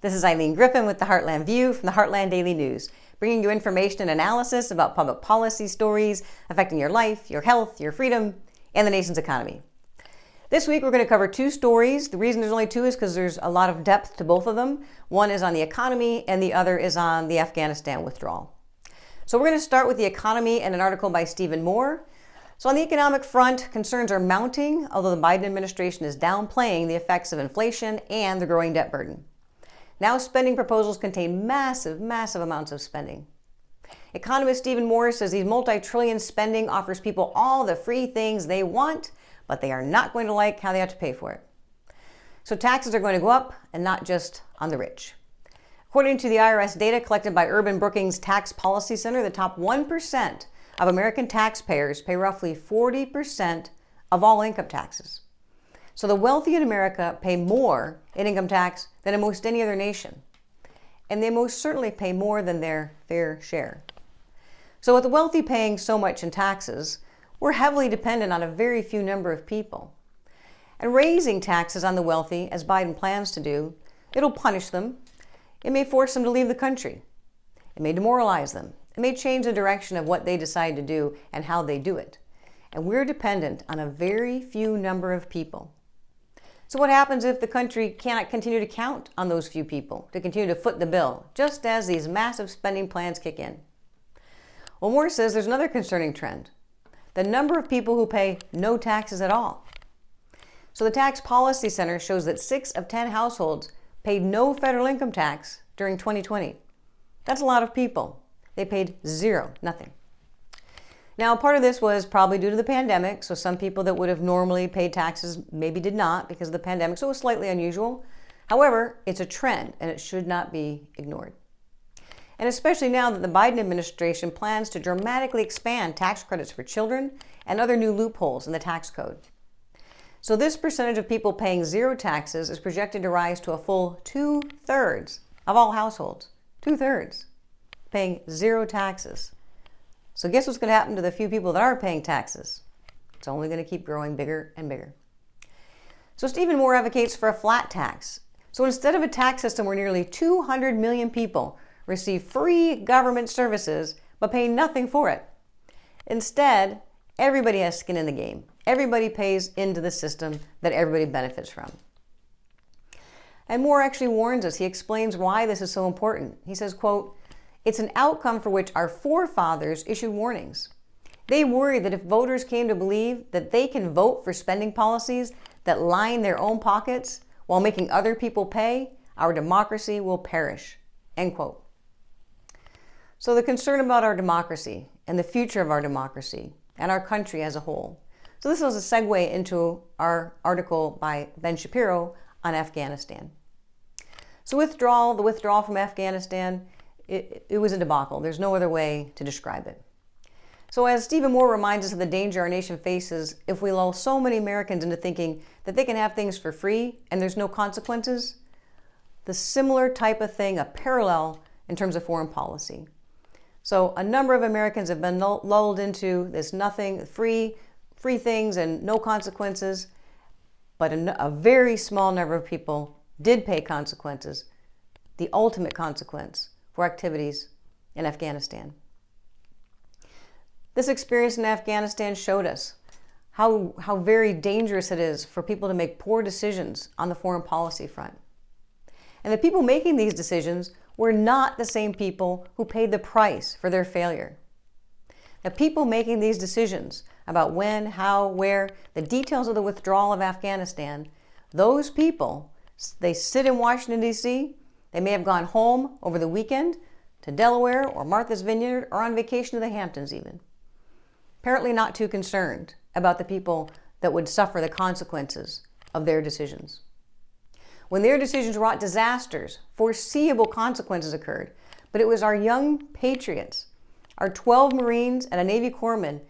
This is Eileen Griffin with the Heartland View from the Heartland Daily News, bringing you information and analysis about public policy stories affecting your life, your health, your freedom, and the nation's economy. This week we're going to cover two stories. The reason there's only two is because there's a lot of depth to both of them. One is on the economy and the other is on the Afghanistan withdrawal. So we're going to start with the economy and an article by Stephen Moore. So on the economic front, concerns are mounting, although the Biden administration is downplaying the effects of inflation and the growing debt burden. Now spending proposals contain massive amounts of spending. Economist Stephen Moore says these multi-trillion spending offers people all the free things they want, but they are not going to like how they have to pay for it. So taxes are going to go up, and not just on the rich. According to the IRS data collected by Urban Brookings Tax Policy Center, the top 1% of American taxpayers pay roughly 40% of all income taxes. So the wealthy in America pay more in income tax than in most any other nation. And they most certainly pay more than their fair share. So with the wealthy paying so much in taxes, we're heavily dependent on a very few number of people. And raising taxes on the wealthy, as Biden plans to do, it'll punish them. It may force them to leave the country. It may demoralize them. It may change the direction of what they decide to do and how they do it. And we're dependent on a very few number of people. So what happens if the country cannot continue to count on those few people to continue to foot the bill, just as these massive spending plans kick in? Well, Moore says there's another concerning trend: the number of people who pay no taxes at all. So the Tax Policy Center shows that 6 of 10 households paid no federal income tax during 2020. That's a lot of people. They paid zero, nothing. Now, part of this was probably due to the pandemic, so some people that would have normally paid taxes maybe did not because of the pandemic, so it was slightly unusual. However, it's a trend, and it should not be ignored. And especially now that the Biden administration plans to dramatically expand tax credits for children and other new loopholes in the tax code. So this percentage of people paying zero taxes is projected to rise to a full 2/3 of all households. 2/3 paying zero taxes. So guess what's going to happen to the few people that are paying taxes? It's only going to keep growing bigger and bigger. So Stephen Moore advocates for a flat tax. So instead of a tax system where nearly 200 million people receive free government services but pay nothing for it, instead, everybody has skin in the game. Everybody pays into the system that everybody benefits from. And Moore actually warns us. He explains why this is so important. He says, quote, "It's an outcome for which our forefathers issued warnings. They worried that if voters came to believe that they can vote for spending policies that line their own pockets while making other people pay, our democracy will perish." End quote. So the concern about our democracy and the future of our democracy and our country as a whole. So this was a segue into our article by Ben Shapiro on Afghanistan. So the withdrawal from Afghanistan, it was a debacle. There's no other way to describe it. So as Stephen Moore reminds us of the danger our nation faces if we lull so many Americans into thinking that they can have things for free and there's no consequences, the similar type of thing, a parallel in terms of foreign policy. So a number of Americans have been lulled into this nothing, free things and no consequences, but a very small number of people did pay consequences, the ultimate consequence for activities in Afghanistan. This experience in Afghanistan showed us how very dangerous it is for people to make poor decisions on the foreign policy front. And the people making these decisions were not the same people who paid the price for their failure. The people making these decisions about when, how, where, the details of the withdrawal of Afghanistan, those people, they sit in Washington, D.C., they may have gone home over the weekend to Delaware or Martha's Vineyard or on vacation to the Hamptons even. Apparently not too concerned about the people that would suffer the consequences of their decisions. When their decisions wrought disasters, foreseeable consequences occurred, but it was our young patriots, our 12 Marines and a Navy corpsman,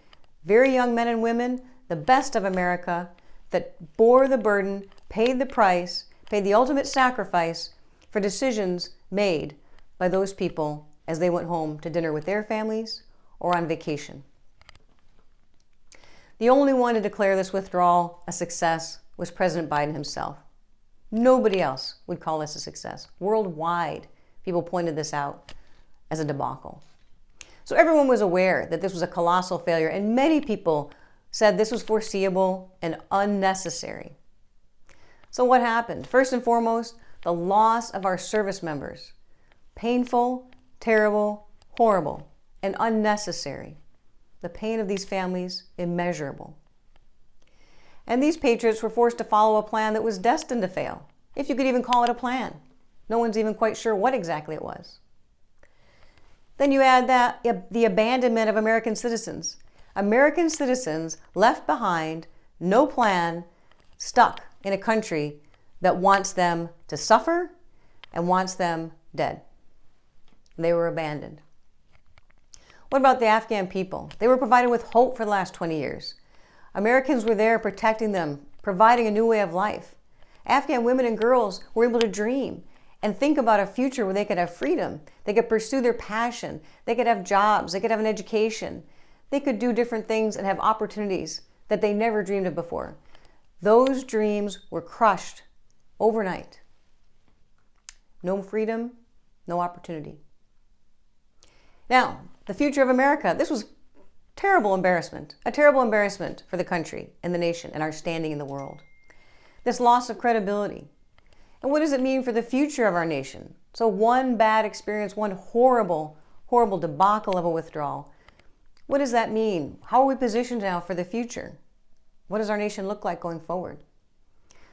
very young men and women, the best of America, that bore the burden, paid the price, paid the ultimate sacrifice for decisions made by those people as they went home to dinner with their families or on vacation. The only one to declare this withdrawal a success was President Biden himself. Nobody else would call this a success. Worldwide, people pointed this out as a debacle. So everyone was aware that this was a colossal failure, and many people said this was foreseeable and unnecessary. So what happened? First and foremost, the loss of our service members. Painful, terrible, horrible, and unnecessary. The pain of these families, immeasurable. And these patriots were forced to follow a plan that was destined to fail, if you could even call it a plan. No one's even quite sure what exactly it was. Then you add that the abandonment of American citizens. American citizens left behind, no plan, stuck in a country that wants them to suffer and wants them dead. They were abandoned. What about the Afghan people? They were provided with hope for the last 20 years. Americans were there protecting them, providing a new way of life. Afghan women and girls were able to dream and think about a future where they could have freedom. They could pursue their passion. They could have jobs. They could have an education. They could do different things and have opportunities that they never dreamed of before. Those dreams were crushed overnight. No freedom, no opportunity. Now, the future of America. This was a terrible embarrassment for the country and the nation and our standing in the world. This loss of credibility. And what does it mean for the future of our nation? So one bad experience, one horrible, horrible debacle of a withdrawal. What does that mean? How are we positioned now for the future? What does our nation look like going forward?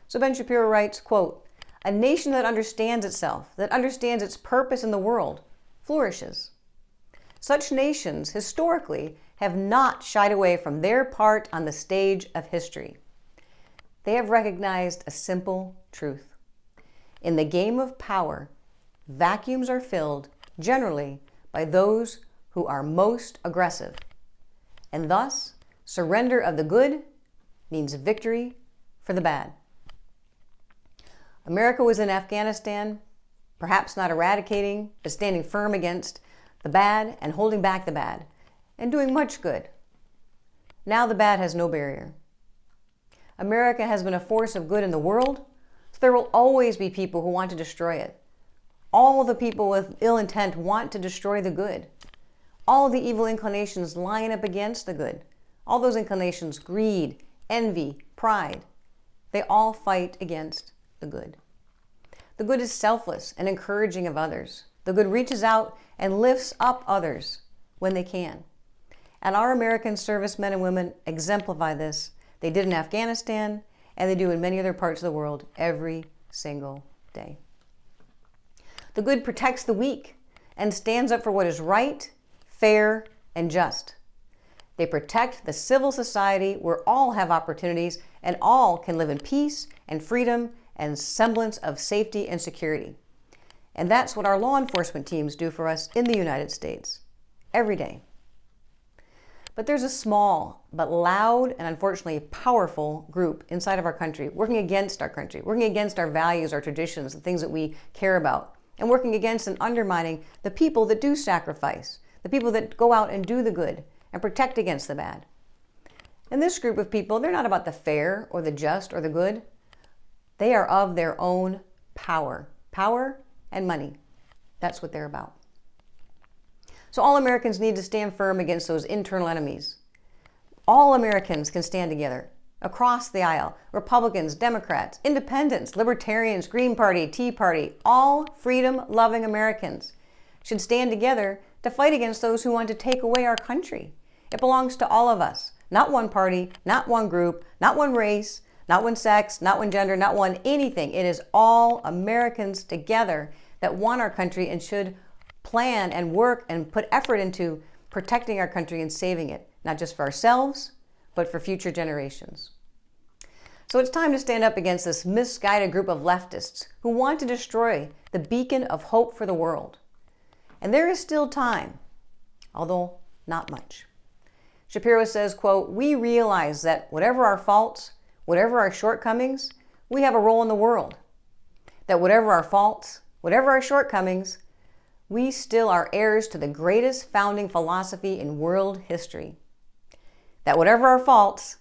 So Ben Shapiro writes, quote, "A nation that understands itself, that understands its purpose in the world, flourishes. Such nations, historically, have not shied away from their part on the stage of history. They have recognized a simple truth. In the game of power, vacuums are filled, generally, by those who are most aggressive. And thus, surrender of the good means victory for the bad." America was in Afghanistan, perhaps not eradicating, but standing firm against the bad and holding back the bad, and doing much good. Now the bad has no barrier. America has been a force of good in the world, so there will always be people who want to destroy it. All the people with ill intent want to destroy the good. All the evil inclinations line up against the good. All those inclinations, greed, envy, pride, they all fight against the good. The good is selfless and encouraging of others. The good reaches out and lifts up others when they can. And our American servicemen and women exemplify this. They did in Afghanistan, and they do in many other parts of the world every single day. The good protects the weak and stands up for what is right, fair, and just. They protect the civil society where all have opportunities and all can live in peace and freedom and semblance of safety and security. And that's what our law enforcement teams do for us in the United States every day. But there's a small but loud and unfortunately powerful group inside of our country, working against our values, our traditions, the things that we care about, and working against and undermining the people that do sacrifice, the people that go out and do the good and protect against the bad. And this group of people, they're not about the fair or the just or the good. They are of their own power. Power and money. That's what they're about. So all Americans need to stand firm against those internal enemies. All Americans can stand together across the aisle. Republicans, Democrats, Independents, Libertarians, Green Party, Tea Party, all freedom-loving Americans should stand together to fight against those who want to take away our country. It belongs to all of us. Not one party, not one group, not one race, not one sex, not one gender, not one anything. It is all Americans together that want our country and should plan and work and put effort into protecting our country and saving it, not just for ourselves, but for future generations. So it's time to stand up against this misguided group of leftists who want to destroy the beacon of hope for the world. And there is still time, although not much. Shapiro says, quote, "We realize that whatever our faults, whatever our shortcomings, we have a role in the world. That whatever our faults, whatever our shortcomings, we still are heirs to the greatest founding philosophy in world history. That whatever our faults,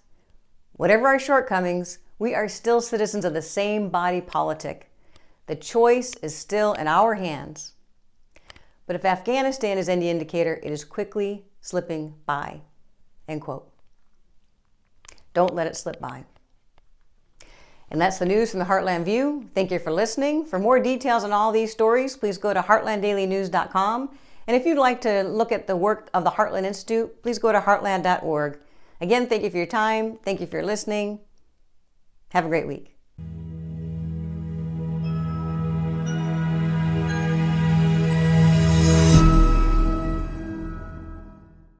whatever our shortcomings, We are still citizens of the same body politic. The choice is still in our hands. But if Afghanistan is any indicator, it is quickly slipping by. End quote. Don't let it slip by. And that's the news from the Heartland View. Thank you for listening. For more details on all these stories, please go to heartlanddailynews.com. And if you'd like to look at the work of the Heartland Institute, please go to heartland.org. Again, thank you for your time. Thank you for your listening. Have a great week.